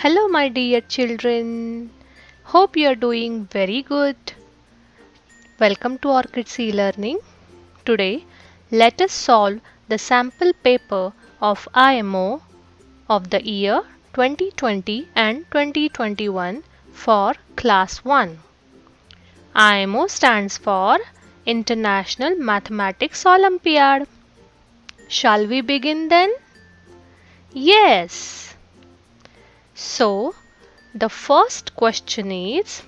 Hello, my dear children. Hope you are doing very good. Welcome to Orchid e-Learning. Today, let us solve the sample paper of IMO of the year 2020 and 2021 for Class 1. IMO stands for International Mathematics Olympiad. Shall we begin then? Yes. So, the first question is,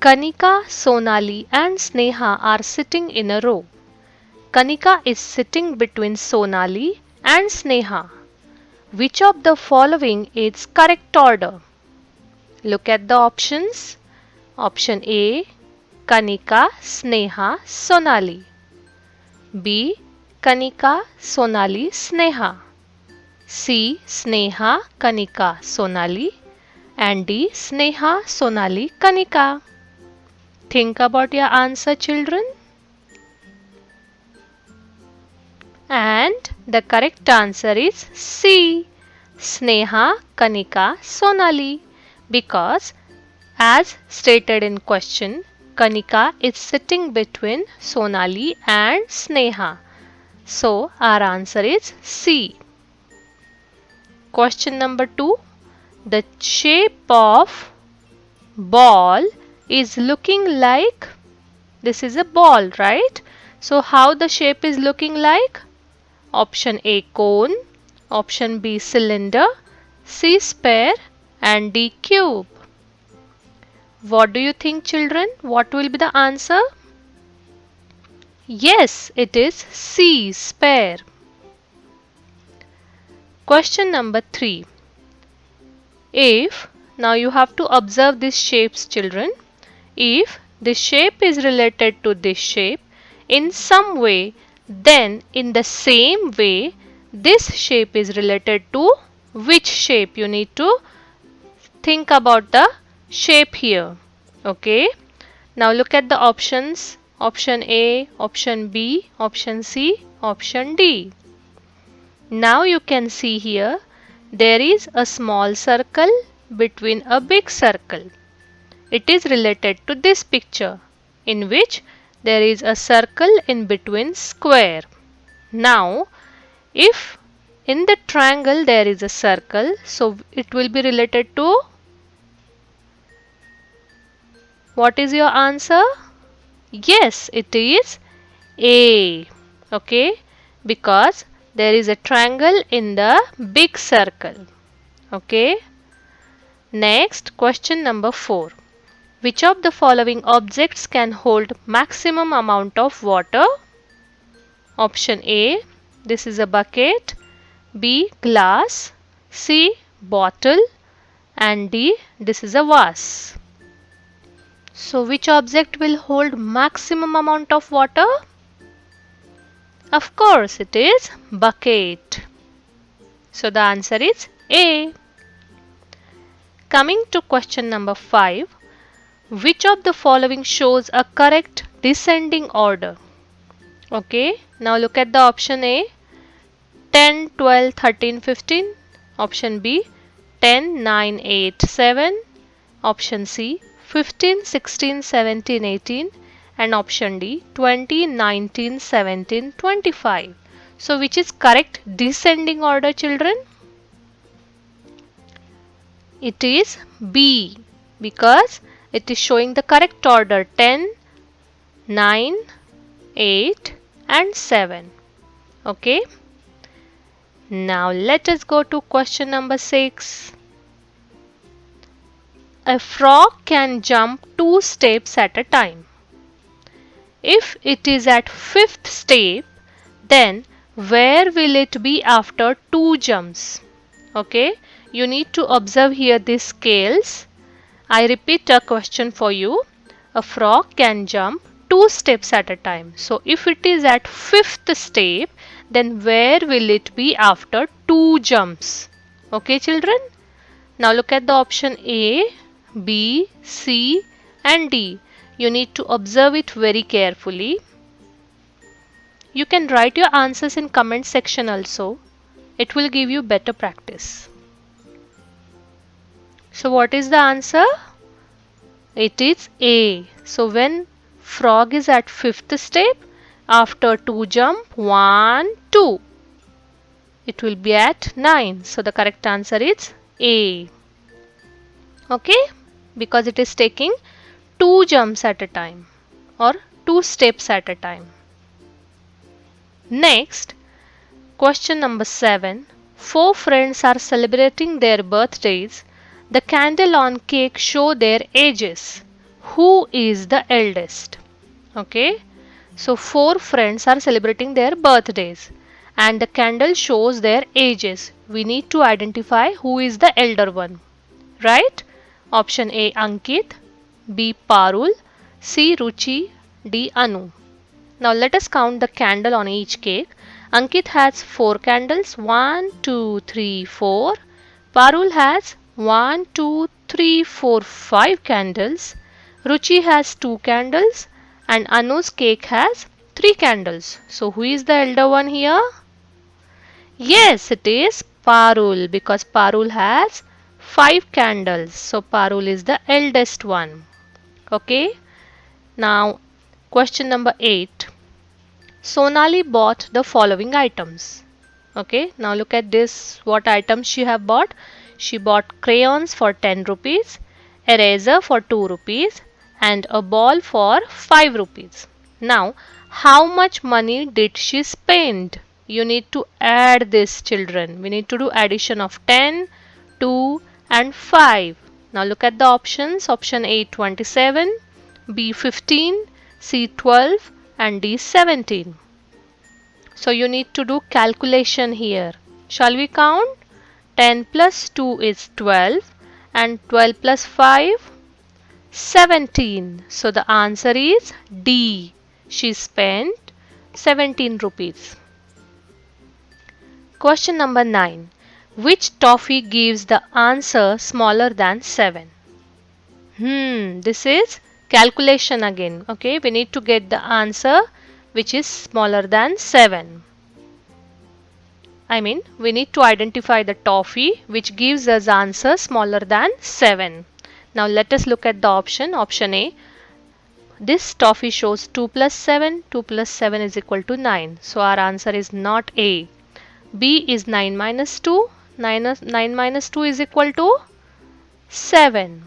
Kanika, Sonali and Sneha are sitting in a row. Kanika is sitting between Sonali and Sneha. Which of the following is correct order? Look at the options. Option A, Kanika, Sneha, Sonali. B, Kanika, Sonali, Sneha. C, Sneha, Kanika, Sonali. And D, Sneha, Sonali, Kanika. Think about your answer, children. And the correct answer is C, Sneha, Kanika, Sonali. Because as stated in question, Kanika is sitting between Sonali and Sneha. So our answer is C. Question number 2. The shape of ball is looking like, this is a ball, right? So how the shape is looking like? Option A, cone. Option B, cylinder. C, sphere. And D, cube. What do you think, children? What will be the answer? Yes, it is C, sphere. Question number 3. If, now you have to observe these shapes, children. If this shape is related to this shape in some way, then in the same way this shape is related to which shape? You need to think about the shape here. Okay. Now look at the options. Option A, option B, option C, option D. Now you can see here there is a small circle between a big circle. It is related to this picture in which there is a circle in between square. Now if in the triangle there is a circle, so it will be related to, what is your answer? Yes, it is A. Okay, because there is a triangle in the big circle. Okay. Next, question number 4. Which of the following objects can hold maximum amount of water? Option A, this is a bucket. B, glass. C, bottle. And D, this is a vase. So which object will hold maximum amount of water? Of course, it is bucket. So the answer is A. Coming to question number 5. Which of the following shows a correct descending order? Okay, now look at the option A, 10, 12, 13, 15. Option B, 10, 9, 8, 7. Option C, 15, 16, 17, 18. And option D, 20, 19, 17, 25. So which is correct descending order, children? It is B, because it is showing the correct order 10, 9, 8 and 7. Okay. Now let us go to question number 6. A frog can jump 2 steps at a time. If it is at 5th step, then where will it be after 2 jumps? Okay. You need to observe here these scales. I repeat a question for you. A frog can jump 2 steps at a time. So if it is at 5th step, then where will it be after 2 jumps? Okay, children. Now look at the option A, B, C and D. You need to observe it very carefully. You can write your answers in comment section also. It will give you better practice. So what is the answer? It is A. So when frog is at 5th step, after 2 jump, 1, 2. It will be at 9. So the correct answer is A. Okay? Because it is taking 2 jumps at a time or 2 steps at a time. Next, question number 7. 4 friends are celebrating their birthdays. The candle on cake show their ages. Who is the eldest? Okay. So 4 friends are celebrating their birthdays and the candle shows their ages. We need to identify who is the elder one. Right? Option A Ankit, B Parul, C Ruchi, D Anu. Now let us count the candle on each cake. Ankit has 4 candles. 1, 2, 3, 4. Parul has 1, 2, 3, 4, 5 candles. Ruchi has 2 candles and Anu's cake has 3 candles. So who is the elder one here? Yes, it is Parul because Parul has 5 candles. So Parul is the eldest one. Okay. Now question number 8. Sonali bought the following items. Okay. Now look at this. What items she have bought? She bought crayons for 10 rupees, eraser for 2 rupees and a ball for 5 rupees. Now how much money did she spend? You need to add this, children. We need to do addition of 10, 2 and 5. Now look at the options. Option A 27, B 15, C 12 and D 17. So you need to do calculation here. Shall we count? 10 plus 2 is 12 and 12 plus 5 17. So the answer is D. She spent 17 rupees. Question number 9. Which toffee gives the answer smaller than 7? This is calculation again. Okay, we need to get the answer which is smaller than 7. We need to identify the toffee which gives us answer smaller than 7. Now let us look at the option. Option A. This toffee shows 2 plus 7. 2 plus 7 is equal to 9. So our answer is not A. B is 9 minus 2. 9 minus 2 is equal to 7.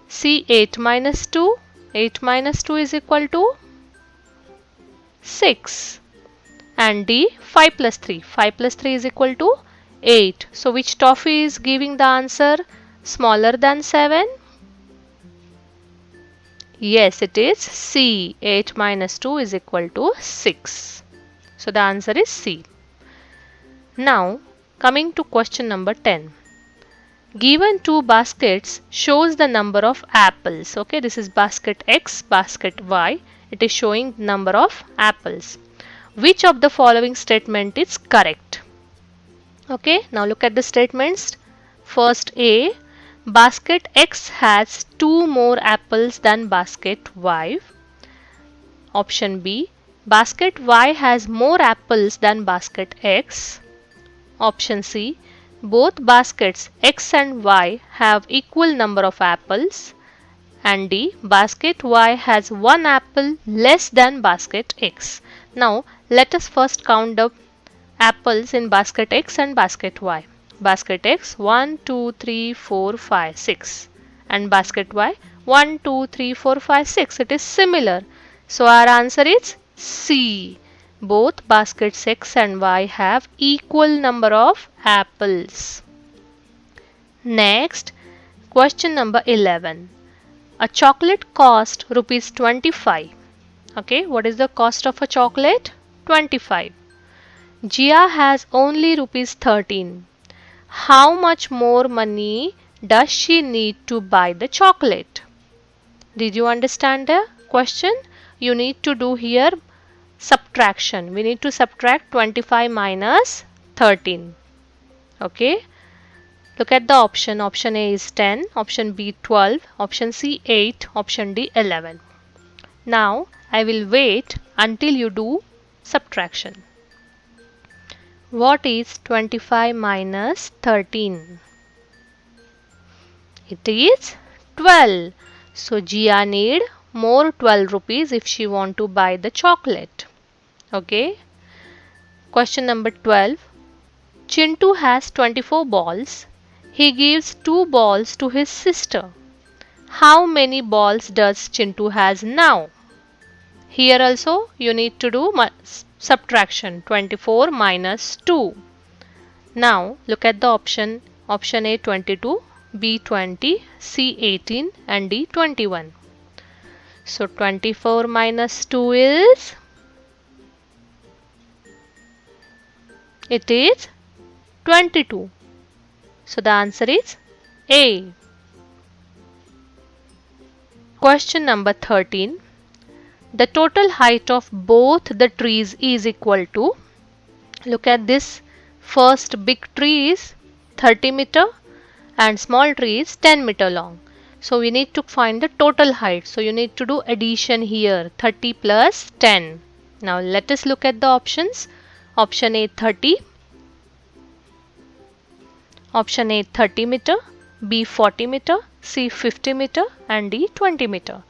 C 8 minus 2. 8 minus 2 is equal to 6. And D 5 plus 3. 5 plus 3 is equal to 8. So which toffee is giving the answer smaller than 7? Yes, it is C. 8 minus 2 is equal to 6. So the answer is C. Now coming to question number 10. Given 2 baskets shows the number of apples. Okay, this is basket X, basket Y. It is showing number of apples. Which of the following statement is correct? Okay, now look at the statements. First A, basket X has 2 more apples than basket Y. Option B, basket Y has more apples than basket X. Option C, both baskets X and Y have equal number of apples. And D, basket Y has 1 apple less than basket X. Now let us first count the apples in basket X and basket Y. Basket X 1, 2, 3, 4, 5, 6 and basket Y 1, 2, 3, 4, 5, 6. It is similar. So our answer is C. Both baskets X and Y have equal number of apples. Next, question number 11. A chocolate cost rupees 25. Okay, what is the cost of a chocolate? 25. Jia has only rupees 13. How much more money does she need to buy the chocolate? Did you understand the question? You need to do here subtraction. We need to subtract 25 minus 13. Okay. Look at the option. Option A is 10, option B 12, option C 8, option D 11. Now I will wait until you do subtraction. What is 25 minus 13? It is 12. So Jia need more 12 rupees if she want to buy the chocolate. Okay. Question number 12. Chintu has 24 balls. He gives 2 balls to his sister. How many balls does Chintu has now? Here also you need to do subtraction. 24 minus 2. Now look at the option. Option A 22, B 20, C 18 and D 21. So 24 minus 2 is, it is 22. So the answer is A. Question number 13. The total height of both the trees is equal to, look at this, first big tree is 30 meter and small tree is 10 meter long. So we need to find the total height. So you need to do addition here, 30 plus 10. Now let us look at the options. Option A 30. Option A 30 meter, B 40 meter, C 50 meter and D 20 meter.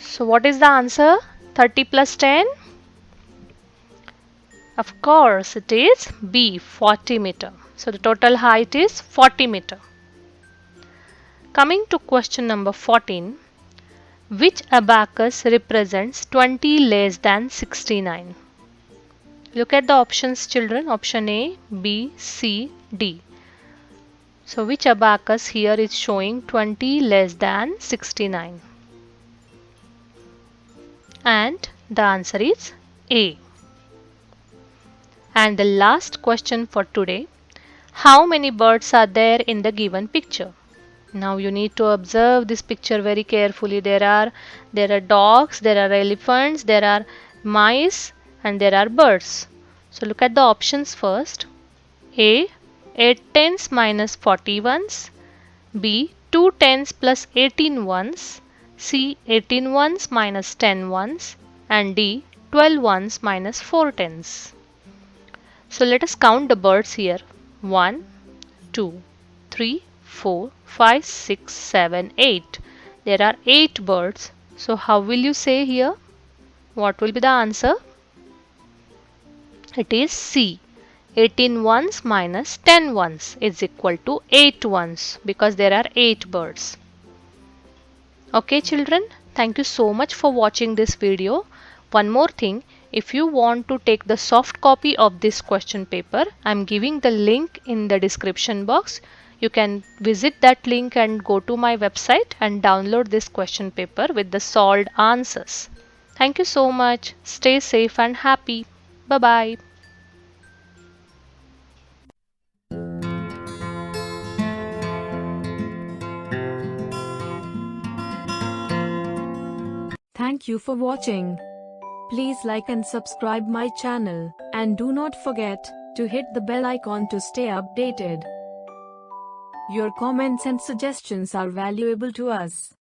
So what is the answer? 30 plus 10? Of course it is B 40 meter. So the total height is 40 meter. Coming to question number 14. Which abacus represents 20 less than 69? Look at the options, children. Option A, B, C, D. So which abacus here is showing 20 less than 69? And the answer is A. And the last question for today. How many birds are there in the given picture? Now you need to observe this picture very carefully. There are dogs, there are elephants, there are mice and there are birds. So look at the options first. A 8 tens minus 40 ones. B 2 tens plus 18 ones. C 18 ones minus 10 ones. And D 12 ones minus 4 tens. So let us count the birds here. 1, 2, 3, 4, 5, 6, 7, 8. There are 8 birds. So how will you say here? What will be the answer? It is C. 18 ones minus 10 ones is equal to 8 ones because there are 8 birds. Okay children, thank you so much for watching this video. One more thing, if you want to take the soft copy of this question paper, I am giving the link in the description box. You can visit that link and go to my website and download this question paper with the solved answers. Thank you so much. Stay safe and happy. Bye-bye. Thank you for watching. Please like and subscribe my channel and do not forget to hit the bell icon to stay updated. Your comments and suggestions are valuable to us.